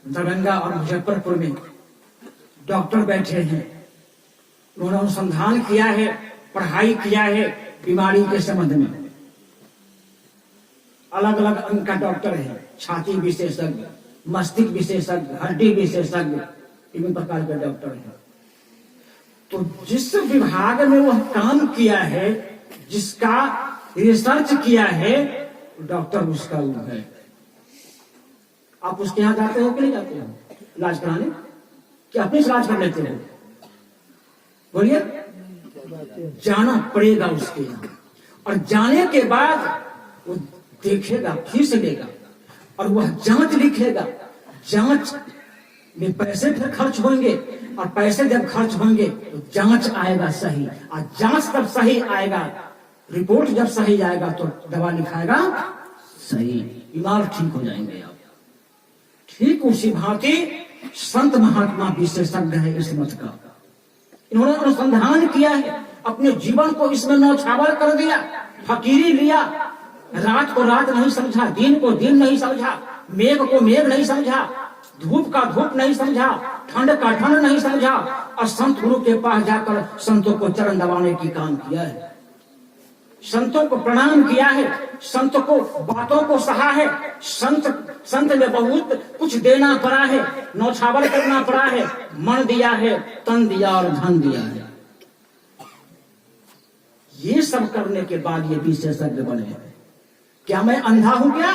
दरभंगा और मुजफ्फरपुर में डॉक्टर बैठे हैं। उन्होंने अनुसंधान किया है, पढ़ाई किया है बीमारी के संबंध में। अलग अलग अंग का डॉक्टर है, छाती विशेषज्ञ, मस्तिष्क विशेषज्ञ, हड्डी विशेषज्ञ, विभिन्न प्रकार के डॉक्टर हैं। तो जिस विभाग में वह काम किया है, जिसका रिसर्च किया है, डॉक्टर उसका वो है। आप उसके यहाँ जाते हो कि नहीं जाते हो इलाज कराने, कि अपने इलाज कर लेते हो? बोलिए, जाना पड़ेगा उसके यहाँ। और जाने के बाद वो देखेगा, फीस लेगा और वह जांच लिखेगा। जांच में पैसे फिर खर्च होंगे, और पैसे जब खर्च होंगे तो जांच आएगा सही, और जांच तब सही आएगा, रिपोर्ट जब सही आएगा तो दवा लिखाएगा सही, बीमार ठीक हो जाएंगे आप। ठीक उसी भांति संत महात्मा विशेषज्ञ है इस मत का। इन्होंने अनुसंधान किया है, अपने जीवन को इसमें न्यौछावर कर दिया, फकीरी लिया, रात को रात नहीं समझा, दिन को दिन नहीं समझा, मेघ को मेघ नहीं समझा, धूप का धूप नहीं समझा, ठंड का ठंड नहीं समझा, और संत गुरु के पास जाकर संतों को चरण दबाने की काम किया है, संतों को प्रणाम किया है, संत को बातों को सहा है। संत में बहुत कुछ देना पड़ा है, नौछावर करना पड़ा है, मन दिया है, तन दिया और धन दिया है। ये सब करने के बाद ये विशेषज्ञ बने हैं। क्या मैं अंधा हूं क्या?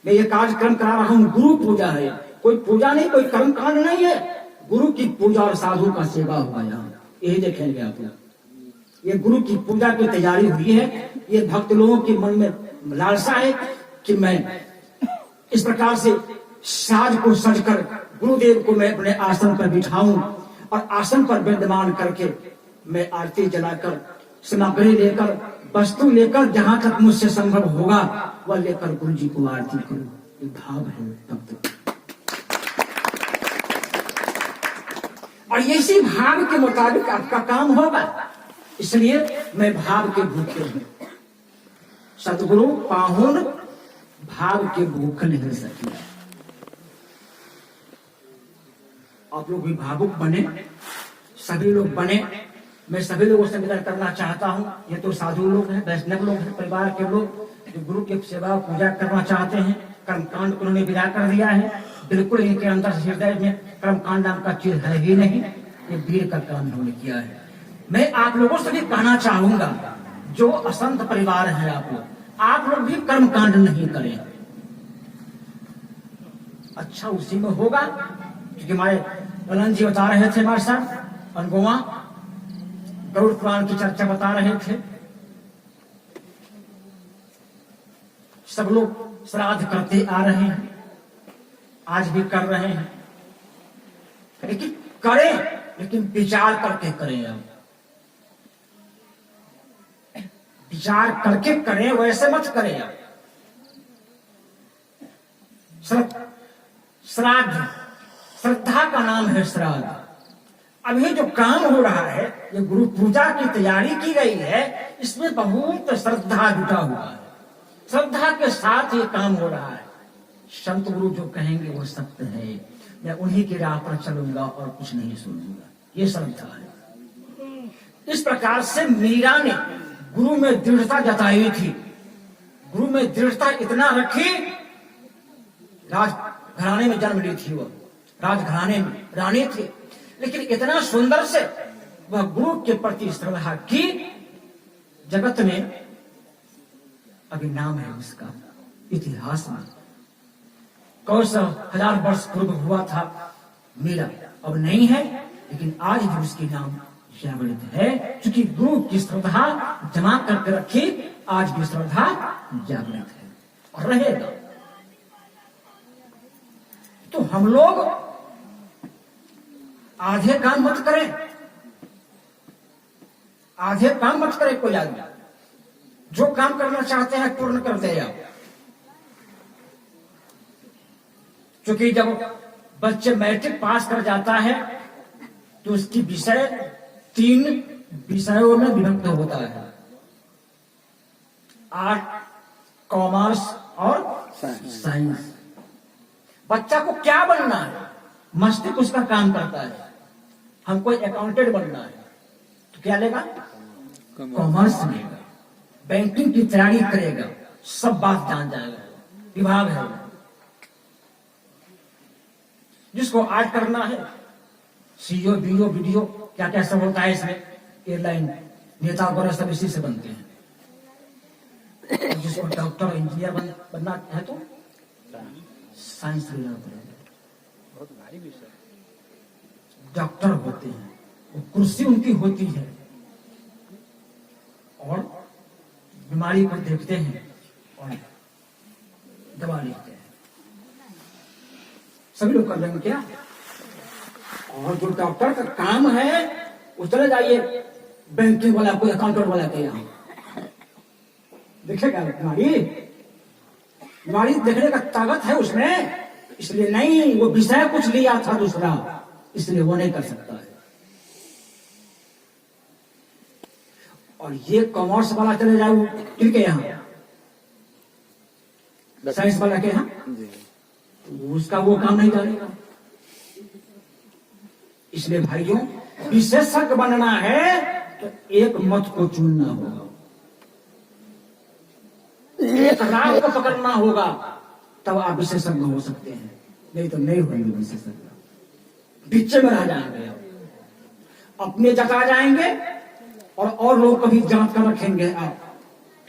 मैं ये कार्यक्रम करा रहा हूं, गुरु पूजा है, कोई पूजा नहीं, कोई कर्म कांड नहीं है, गुरु की पूजा और साधु का सेवा हुआ यहाँ। यही देखेंगे आप लोग, ये गुरु की पूजा की तैयारी हुई है। ये भक्त लोगों के मन में लालसा है कि मैं इस प्रकार से साज को सजकर गुरुदेव को मैं अपने आसन पर बिठाऊं, और आसन पर विराजमान करके मैं आरती जलाकर, सामग्री लेकर, वस्तु लेकर, जहां तक मुझसे संभव होगा वह लेकर गुरु जी को आरती करूं। ये भाव है भक्त। और इसी भाव के मुताबिक आपका काम होगा। इसलिए मैं भाव के भूखे हूं। सतगुरु पाहुन भाव के भूख नहीं सके। आप लोग भी भावुक बने, सभी लोग बने। मैं सभी लोगों से निवेदन करना चाहता हूं, ये तो साधु लोग हैं, वैष्णव लोग हैं, परिवार के लोग जो गुरु की सेवा पूजा करना चाहते हैं। कर्मकांड को उन्होंने विदा कर दिया है, बिल्कुल इनके अंदर हृदय में कर्मकांड नाम का चीज है ही नहीं। ये वीर का काम उन्होंने किया है। मैं आप लोगों से भी कहना चाहूंगा, जो असंत परिवार है आप लोग भी कर्मकांड नहीं करें। अच्छा उसी में होगा, क्योंकि हमारे ललन जी बता रहे थे, हमारे साथ अनगोवा गरुड़ पुराण की चर्चा बता रहे थे। सब लोग श्राद्ध करते आ रहे हैं, आज भी कर रहे हैं, लेकिन करें, लेकिन विचार करके करें। आप विचार करके करें, वैसे मत करें। आप श्राद्ध, श्रद्धा का नाम है श्राद्ध। अभी जो काम हो रहा है, ये गुरु पूजा की तैयारी की गई है, इसमें बहुत श्रद्धा जुटा हुआ है। श्रद्धा के साथ ये काम हो रहा है। संत गुरु जो कहेंगे वो सत्य है, मैं उन्हीं की राह पर चलूंगा और कुछ नहीं सुनूंगा, ये श्रद्धा है। इस प्रकार से मीरा ने गुरु में दृढ़ता जताई थी। गुरु में दृढ़ता इतना रखी, राजघराने में जन्म ली थी, वो राजघराने में रानी थी, लेकिन इतना सुंदर से वह गुरु के प्रति श्रद्धा की, जगत में अभी नाम है उसका इतिहास में। कौन सा 1000 वर्ष पूर्व हुआ था मीरा, अब नहीं है, लेकिन आज भी उसकी नाम जागृत है, क्योंकि गुरु की श्रद्धा जमा करके रखी, आज भी श्रद्धा जागृत है और रहेगा। तो हम लोग आधे काम मत करें, आधे काम मत करें कोई आदमी। जो काम करना चाहते हैं पूर्ण कर दे आप। क्योंकि जब बच्चे मैट्रिक पास कर जाता है तो उसकी विषय 3 विषयों में विभक्त होता है, आर्ट, कॉमर्स और साइंस। बच्चा को क्या बनना है, मस्तिष्क उसका काम करता है। हमको अकाउंटेंट बनना है तो क्या लेगा, कॉमर्स लेगा, बैंकिंग की तैयारी करेगा, सब बात जान जाएगा, विभाग है। जिसको आर्ट करना है, सीओ बीओ बीडीओ क्या क्या सब होता है इसमें, एयरलाइन नेता वगैरह सब इसी से बनते हैं। और जिसको डॉक्टर इंजीनियर बनना है तो साइंस लेना पड़ेगा, बहुत भारी विषय। डॉक्टर होते हैं, वो कुर्सी उनकी होती है और बीमारी को देखते हैं और दवा लिखते हैं। सभी लोग कर लेंगे क्या? और जो डॉक्टर का काम है वो चले जाइए बैंकिंग वाला कोई अकाउंटेंट वाला के यहाँ देखेगा बीमारी देखने का ताकत है उसमें, इसलिए नहीं, वो विषय कुछ लिया था दूसरा, इसलिए वो नहीं कर सकता है। और ये कॉमर्स वाला चले जाओ किनके यहाँ, साइंस वाला के यहाँ, तो उसका वो काम नहीं जानेगा। इसलिए भाइयों, विशेषज्ञ बनना है तो एक मत को चुनना होगा, एक राह को पकड़ना होगा, तब आप विशेषज्ञ हो सकते हैं, नहीं तो नहीं होंगे विशेषज्ञ। बीच में रह जाएंगे, अपने जता जाएंगे और लोग कभी जांच कर रखेंगे आप,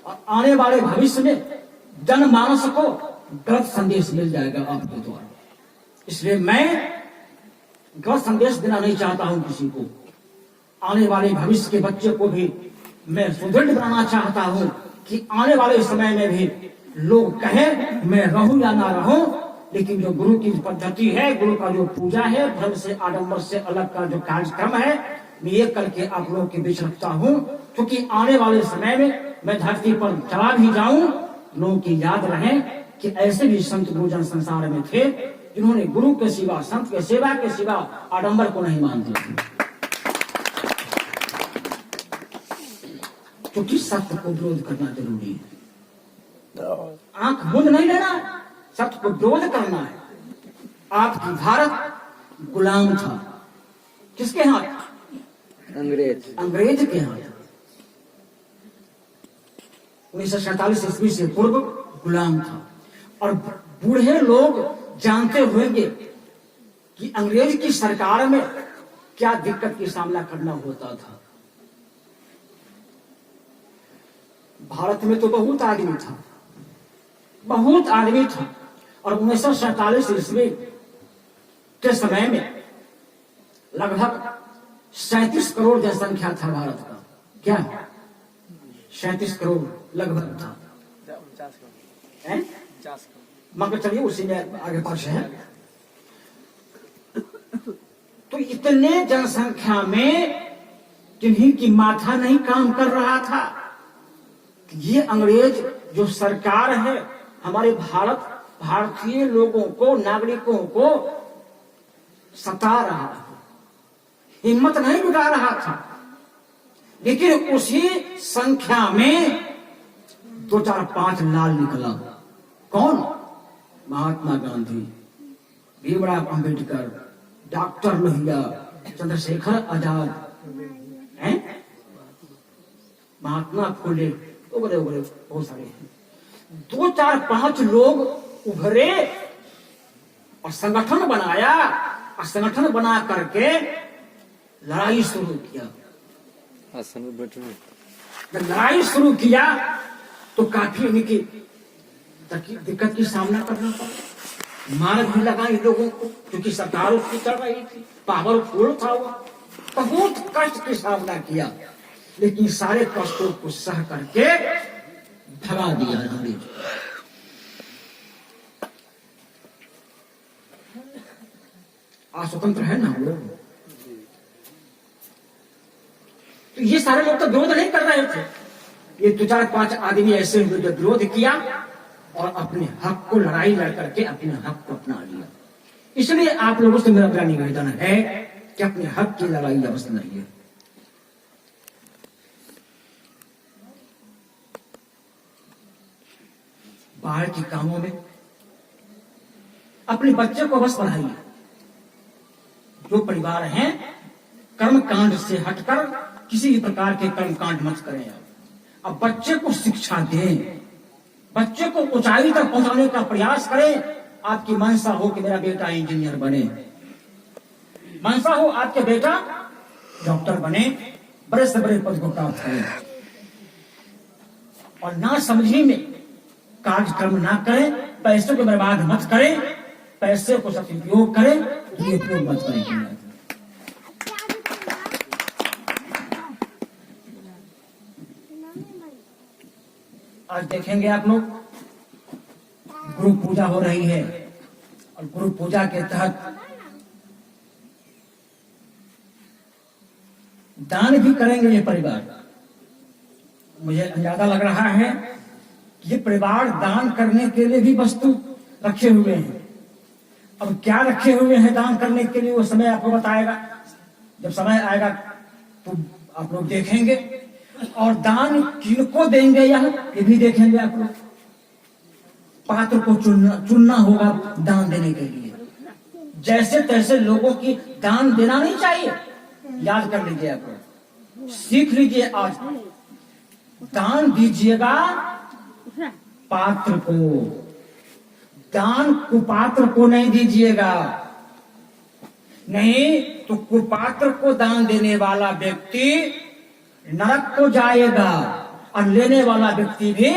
और आने वाले भविष्य में जनमानस को गलत संदेश मिल जाएगा आपके द्वारा। इसलिए मैं गलत संदेश देना नहीं चाहता हूं किसी को। आने वाले भविष्य के बच्चे को भी मैं सुदृढ़ बनाना चाहता हूं कि आने वाले समय में भी लोग कहें मैं रहूं या ना रहूं, लेकिन जो गुरु की पद्धति है, गुरु का जो पूजा है, धर्म से आडंबर से अलग का जो कार्यक्रम है, मैं ये करके आप लोगों के बीच रखता हूं, क्योंकि आने वाले समय में मैं धरती पर चला भी जाऊं, लोगों की याद रहे कि ऐसे भी संत गुरुजन संसार में थे जिन्होंने गुरु के सिवा, संत के सेवा के सिवा आडंबर को नहीं मानते थे। क्योंकि सत्य को विरोध करना जरूरी है, आंख मूंद नहीं लेना, सत्य को विरोध करना है। आपकी भारत गुलाम था, किसके हाथ? अंग्रेज के हाथ। 1947 ईस्वी से पूर्व गुलाम था। और बूढ़े लोग जानते होंगे कि अंग्रेज की सरकार में क्या दिक्कत की सामना करना होता था। भारत में तो बहुत आदमी था, बहुत आदमी था, और 1947 ईस्वी के समय में लगभग 37 करोड़ जनसंख्या था भारत का। क्या 37 करोड़ लगभग था, मगर चलिए उसी में आगे पास है। तो इतने जनसंख्या में जिन्हीं की माथा नहीं काम कर रहा था, ये अंग्रेज जो सरकार है हमारे भारतीय लोगों को, नागरिकों को सता रहा था, हिम्मत नहीं जुटा रहा था। लेकिन उसी संख्या में 2, 4, 5 लाल निकला। कौन? महात्मा गांधी, भीमराव अंबेडकर, डॉक्टर लोहिया, चंद्रशेखर आजाद, महात्मा फुले, वगैरह वगैरह बहुत सारे हैं। 2, 4, 5 लोग उभरे और संगठन बनाया, और संगठन बना करके लड़ाई शुरू किया। जब लड़ाई शुरू किया तो काफी उनकी दिक्कत की सामना करना पड़ा, मार भी लगा इन लोगों को, क्योंकि सरकार उसकी चल रही थी, पावरफुल था वो, बहुत कष्ट की सामना किया, लेकिन सारे कष्टों को सह करके भगा दिया अंग्रेज। आज स्वतंत्र है ना लोग, तो ये सारे लोग तो विरोध नहीं कर रहे थे। ये 2, 4, 5 आदमी ऐसे हुए जो विरोध किया और अपने हक को लड़ाई लड़ करके अपने हक को अपना लिया। इसलिए आप लोगों से मेरा निवेदन है कि अपने हक की लड़ाई अवश्य लड़िए। बाहर के कामों में अपने बच्चे को बस पढ़ाइए। जो परिवार हैं कर्म कांड से हटकर किसी भी प्रकार के कर्म कांड मत करें। अब बच्चे को शिक्षा दें, बच्चे को ऊंचाई तक पहुंचाने का प्रयास करें। आपकी मनसा हो कि मेरा बेटा इंजीनियर बने, मनसा हो आपके बेटा डॉक्टर बने, बड़े से बड़े पद को प्राप्त करें, और ना समझी में कार्यक्रम ना करें। पैसे को बर्बाद मत करें, पैसे को सदुपयोग करें, दुरुपयोग मत करें। आज देखेंगे आप लोग गुरु पूजा हो रही है, और गुरु पूजा के तहत दान भी करेंगे ये परिवार। मुझे अंदाजा लग रहा है कि ये परिवार दान करने के लिए भी वस्तु रखे हुए हैं। अब क्या रखे हुए हैं दान करने के लिए, वो समय आपको बताएगा। जब समय आएगा तो आप लोग देखेंगे, और दान किनको देंगे ये भी देखेंगे आप लोग। पात्र को चुनना होगा दान देने के लिए। जैसे तैसे लोगों की दान देना नहीं चाहिए। याद कर लीजिए, आप लोग सीख लीजिए। आज दान दीजिएगा पात्र को, दान कुपात्र को नहीं दीजिएगा। नहीं तो कुपात्र को दान देने वाला व्यक्ति नरक को जाएगा, और लेने वाला व्यक्ति भी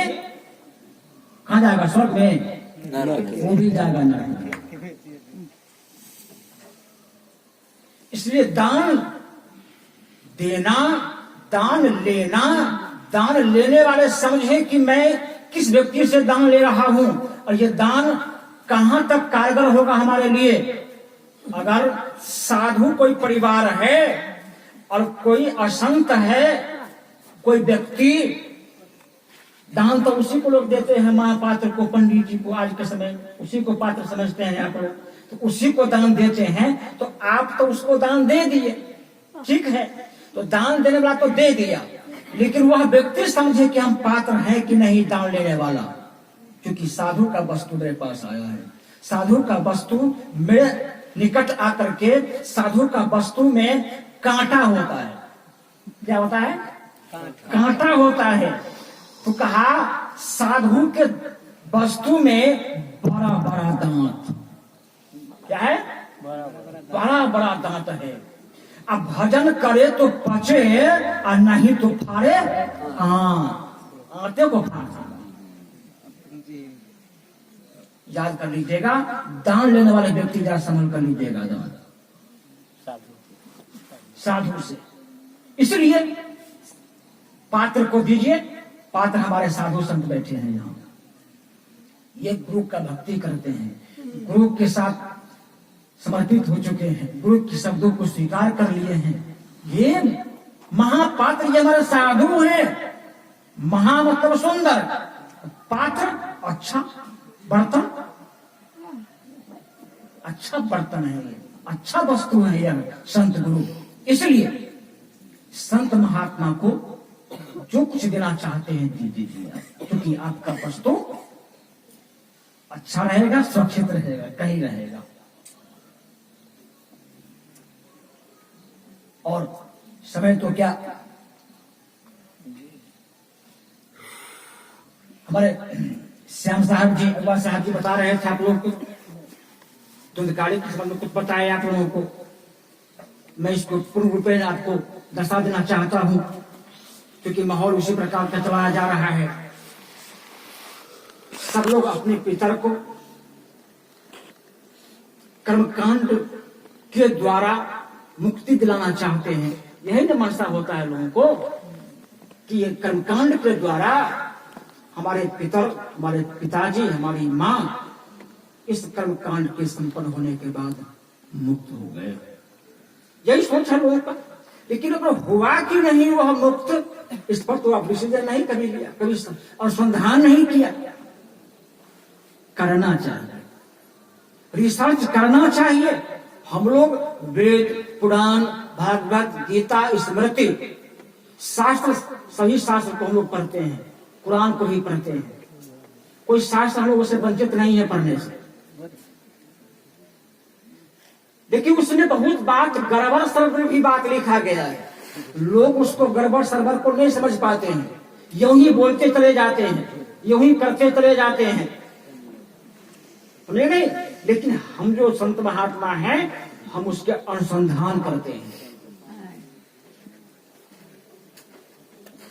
कहां जाएगा? स्वर्ग में, वो भी जाएगा नरक में। इसलिए दान देना, दान लेना, दान लेने वाले समझे कि मैं किस व्यक्ति से दान ले रहा हूं, और ये दान कहां तक कारगर होगा हमारे लिए। अगर साधु कोई परिवार है और कोई असंत है, कोई व्यक्ति, दान तो उसी को लोग देते हैं, महापात्र को, पंडित जी को, आज के समय उसी को पात्र समझते हैं आप लोग, तो उसी को दान देते हैं। तो आप तो उसको दान दे दिए, ठीक है, तो दान देने वाला तो दे दिया, लेकिन वह व्यक्ति समझे कि हम पात्र हैं कि नहीं दान लेने वाला। क्योंकि साधु का वस्तु मेरे पास आया है, साधु का वस्तु मेरे निकट आकर के, साधु का वस्तु में कांटा होता है। क्या होता है? कांटा होता है। तो कहा साधु के वस्तु में बड़ा बड़ा दांत। क्या है? बड़ा बड़ा दांत है। अब भजन करे तो पचे, और नहीं तो फाड़े आटे को फाड़। याद कर लीजिएगा, दान लेने वाले व्यक्ति जरा संभल कर लीजिएगा दान साधु से। इसलिए पात्र को दीजिए। पात्र हमारे साधु संत बैठे हैं यहाँ, ये गुरु का भक्ति करते हैं, गुरु के साथ समर्पित हो चुके हैं, गुरु के शब्दों को स्वीकार कर लिए हैं। ये महापात्र, ये हमारे साधु हैं। महा मतलब सुंदर, पात्र अच्छा बर्तन, अच्छा बर्तन है ये, अच्छा वस्तु है यह संत गुरु। इसलिए संत महात्मा को जो कुछ देना चाहते हैं दे दीजिए, क्योंकि आपका वस्तु अच्छा रहेगा, सुरक्षित रहेगा, कहीं रहेगा। और समय तो क्या, हमारे श्याम साहब जी, अगवा साहब जी बता रहे थे आप लोगों को, धुंधकारी के संबंध में कुछ बताया आप लोगों को। मैं इसको पूर्ण रूप में आपको दर्शा देना चाहता हूं, क्योंकि माहौल उसी प्रकार का चलाया जा रहा है। सब लोग अपने पितर को कर्मकांड के द्वारा मुक्ति दिलाना चाहते हैं। यही न मनसा होता है लोगों को कि ये कर्मकांड के द्वारा हमारे पितर, हमारे पिताजी, हमारी माँ इस कर्मकांड के संपन्न होने के बाद मुक्त हो गए। यही सोच है लोगों का। लेकिन अगर हुआ कि नहीं वह मुक्त, इस पर तो आप डिसीजन नहीं कभी लिया, कभी अनुसंधान नहीं किया। करना चाहिए, रिसर्च करना चाहिए। हम लोग वेद, पुराण, भागवत, गीता, स्मृति, शास्त्र, सभी शास्त्र को हम लोग पढ़ते हैं, कुरान को ही पढ़ते हैं। कोई शास्त्र हम लोगों से वंचित नहीं है पढ़ने से। बात गड़बड़ सरबर भी बात लिखा गया है, लोग उसको गड़बड़ सरबर को नहीं समझ पाते हैं, यूं ही बोलते चले जाते हैं, यूं ही करते चले जाते हैं। नहीं, लेकिन हम जो संत महात्मा हैं हम उसके अनुसंधान करते हैं,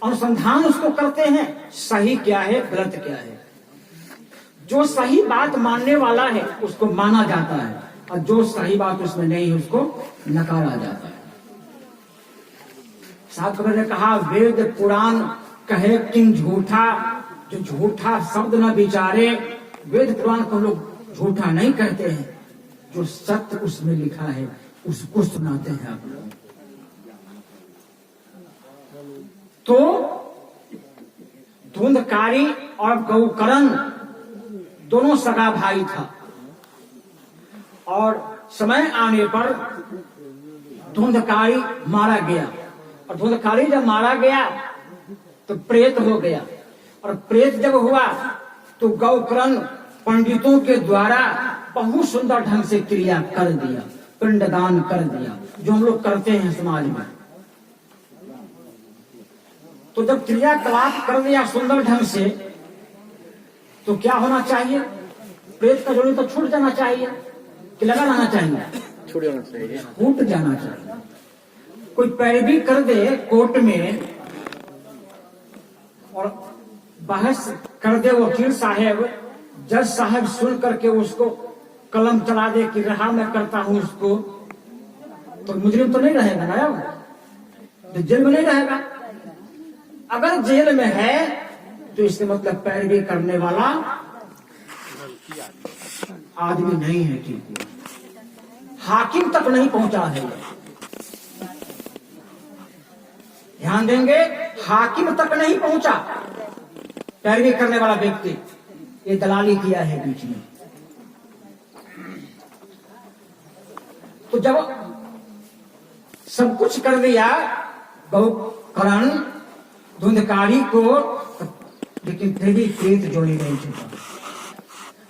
अनुसंधान उसको करते हैं, सही क्या है गलत क्या है। जो सही बात मानने वाला है उसको माना जाता है, और जो सही बात उसमें नहीं उसको नकारा जाता है। साहब कबीर ने कहा, वेद पुराण कहे किन झूठा, जो झूठा शब्द न विचारे। वेद पुराण को लोग झूठा नहीं कहते हैं, जो सत्य उसमें लिखा है उसको सुनाते हैं आप लोग। तो धुंधकारी और गौकरण दोनों सगा भाई था, और समय आने पर धुंधकारी मारा गया, और धुंधकारी जब मारा गया तो प्रेत हो गया, और प्रेत जब हुआ तो गौकर्ण पंडितों के द्वारा बहुत सुंदर ढंग से क्रिया कर दिया, पिंडदान कर दिया, जो हम लोग करते हैं समाज में। तो जब क्रियाकलाप कर दिया सुंदर ढंग से, तो क्या होना चाहिए? प्रेत का जोड़ी तो छूट जाना चाहिए कि लगा रहना चाहिए? छूट जाना चाहिए, छूट जाना चाहिए। कोई पैरवी कर दे कोर्ट में और बहस कर दे वकील साहब, जज साहब सुन करके उसको कलम चला दे कि रहा मैं करता हूं उसको, तो मुजरिम तो नहीं रहेगा ना, तो जेल में नहीं रहेगा। अगर जेल में है तो इसके मतलब पैरवी करने वाला आदमी नहीं है, ठीक है, हाकिम तक नहीं पहुंचा है। ध्यान देंगे, हाकिम तक नहीं पहुंचा पैरवी करने वाला व्यक्ति, ये दलाली किया है बीच में। तो जब सब कुछ कर दिया गौकर्ण धुंधकारी को, लेकिन फिर भी प्रेत जोड़ी नहीं छूटा।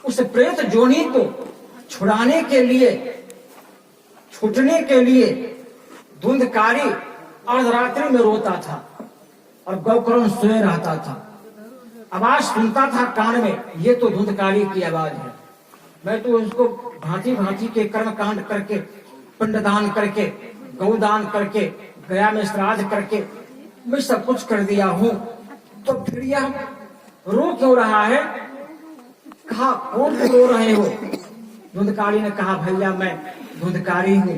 उस प्रेत जोड़ी को छुड़ाने के लिए, छूटने के लिए धुंधकारी अर्धरात्रि में रोता था और गौकर्ण सोए रहता था। आवाज सुनता था कान में, ये तो धुंधकारी की आवाज है। मैं तो उसको भांति भांति के कर्म कांड करके, पिंडदान करके, गौदान करके, गया में श्राद्ध करके मैं सब कुछ कर दिया हूं, तो फिर यह रो क्यों रहा है? कहा, कौन रो रहे हो? धुंधकारी ने कहा, भैया मैं धुंधकारी हूं,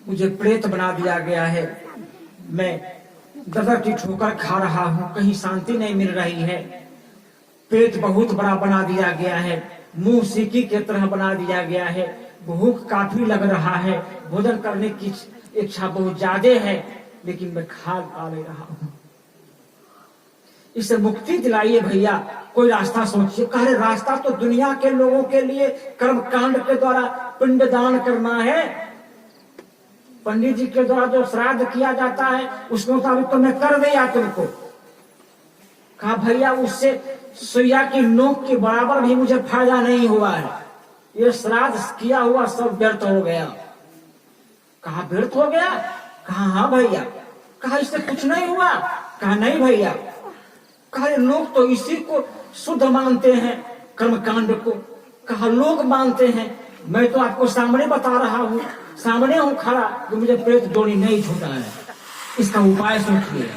मुझे प्रेत बना दिया गया है, मैं दर्द की ठोकर खा रहा हूं, कहीं शांति नहीं मिल रही है, पेट बहुत बड़ा बना दिया गया है, मुंह सीकी के तरह बना दिया गया है, भूख काफी लग रहा है, भोजन करने की इच्छा बहुत ज्यादा है, लेकिन मैं खा नहीं रहा हूं। इससे मुक्ति दिलाइए भैया, कोई रास्ता सोचिए। कहे, रास्ता तो दुनिया के लोगों के लिए कर्म कांड के द्वारा पिंडदान करना है, पंडित जी के द्वारा जो श्राद्ध किया जाता है उसके मुताबिक तो मैं कर दिया तुमको। कहा, भैया उससे सुइया की नोक के बराबर भी मुझे फायदा नहीं हुआ है, ये श्राद्ध किया हुआ सब व्यर्थ हो गया। कहा, व्यर्थ हो गया? कहा, हाँ भैया। कहा, इससे कुछ नहीं हुआ? कहा, नहीं भैया। कहा, लोग तो इसी को शुद्ध मानते हैं, कर्मकांड को। कहा, लोग मानते हैं, मैं तो आपको सामने बता रहा हूँ, सामने हूँ खड़ा, कि मुझे प्रेत जोड़ी नहीं छूटा है, इसका उपाय सोचिए।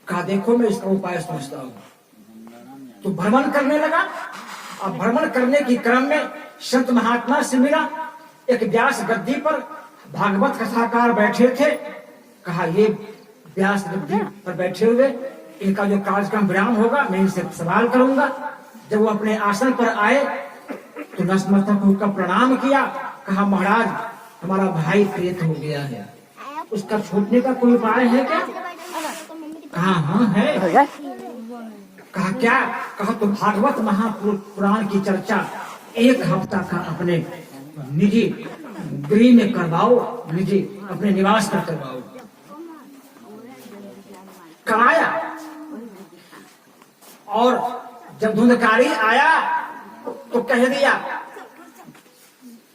कहा, देखो मैं इसका उपाय सोचता हूँ। तो भ्रमण करने लगा, और भ्रमण करने के क्रम में संत महात्मा से मिला। एक व्यास गद्दी पर भागवत कथाकार बैठे थे। कहा, ये व्यास गद्दी पर बैठे हुए, इनका जो कार्यक्रम विराम होगा मैं इनसे सवाल करूंगा। जब वो अपने आसन पर आए तो नतमस्तक होकर प्रणाम किया। कहा, महाराज हमारा भाई प्रेत हो गया है, उसका छूटने का कोई उपाय है क्या? कहा, हाँ है। कहा, क्या? कहा, तो भागवत महापुराण की चर्चा 1 हफ्ता का अपने निजी गृह में करवाओ, निजी अपने निवास पर करवाओ। कराया, और जब धुंधकारी आया तो कह दिया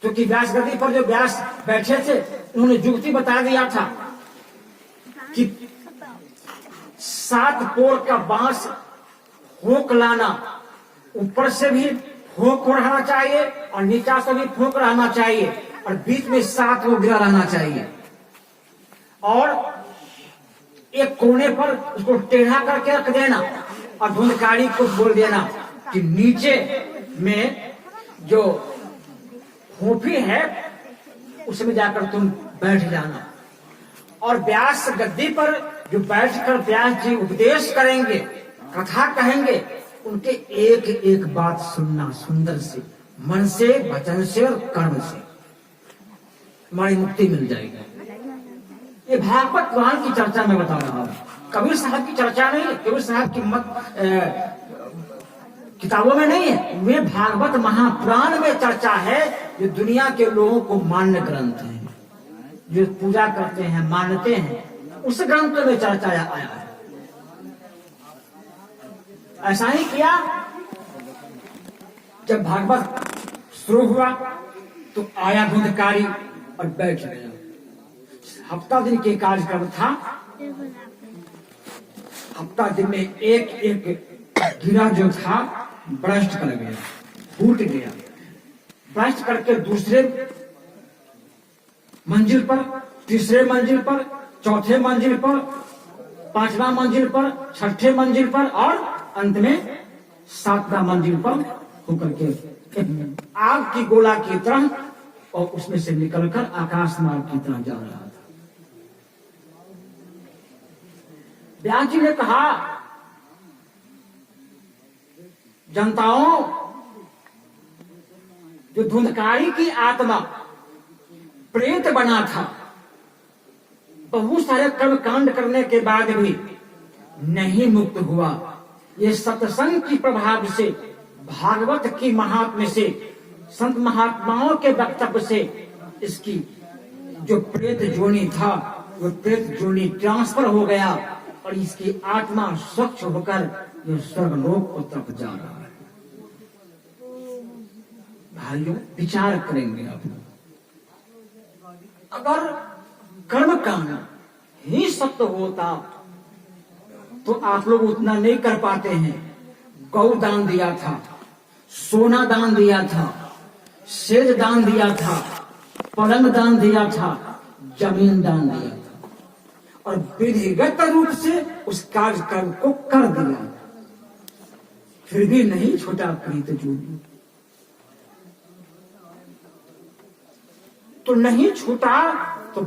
क्योंकि व्यास गद्दी पर जो व्यास बैठे थे उन्होंने जुक्ति बता दिया था कि 7 पोर का बांस फूंक लाना, ऊपर से भी फूंक रहना चाहिए और नीचा से भी फूंक रहना चाहिए और बीच में 7 वो गिरा रहना चाहिए और एक कोने पर उसको टेढ़ा करके रख देना और धुंधकारी को बोल देना कि नीचे में जो खोपी है उसमें जाकर तुम बैठ जाना। और व्यास गद्दी पर जो बैठकर व्यास जी उपदेश करेंगे, कथा कहेंगे, उनके एक एक बात सुनना, सुंदर से, मन से, वचन से और कर्म से हमारी मुक्ति मिल जाएगी। ये भागवत पुराण की चर्चा मैं बता रहा हूं, कबीर साहब की चर्चा नहीं है, कबीर साहब की मत किताबों में नहीं है, वे भागवत महापुराण में चर्चा है, जो दुनिया के लोगों को मान्य ग्रंथ है, जो पूजा करते हैं, मानते हैं, उस ग्रंथ में चर्चा आया है। ऐसा ही किया, जब भागवत शुरू हुआ तो आया धुंधकारी और बैठ गया। हफ्ता दिन के कार्यक्रम था, हफ्ता दिन में एक एक गिरा जो था भ्रष्ट कर गया, फूट गया, भ्रष्ट करके दूसरे मंजिल पर, तीसरे मंजिल पर, चौथे मंजिल पर, 5वां मंजिल पर, 6ठे मंजिल पर और अंत में 7वां मंजिल पर होकर के आग की गोला की तरह और उसमें से निकलकर आकाश मार्ग की तरह जा रहा था। व्यास जी ने कहा, जनताओं, जो धुंधकारी की आत्मा प्रेत बना था, बहुत सारे कर्म कांड करने के बाद भी नहीं मुक्त हुआ, ये सत्संग की प्रभाव से, भागवत की महात्म्य से, संत महात्माओं के वक्तव्य से इसकी जो प्रेत जोनी था वो प्रेत जोनी ट्रांसफर हो गया और इसकी आत्मा स्वच्छ होकर जो स्वर्गलोक को तरफ जा रहा है। भाइयों, विचार करेंगे आप, अगर कर्म कांड ही सत्य होता तो आप लोग उतना नहीं कर पाते हैं। गौ दान दिया था, सोना दान दिया था, सेज दान दिया था, पलंग दान दिया था, जमीन दान दिया था और विधिगत रूप से उस कार्यक्रम को कर दिया, फिर भी नहीं छूटा प्रीत जोड़ी। तो नहीं छूटा तो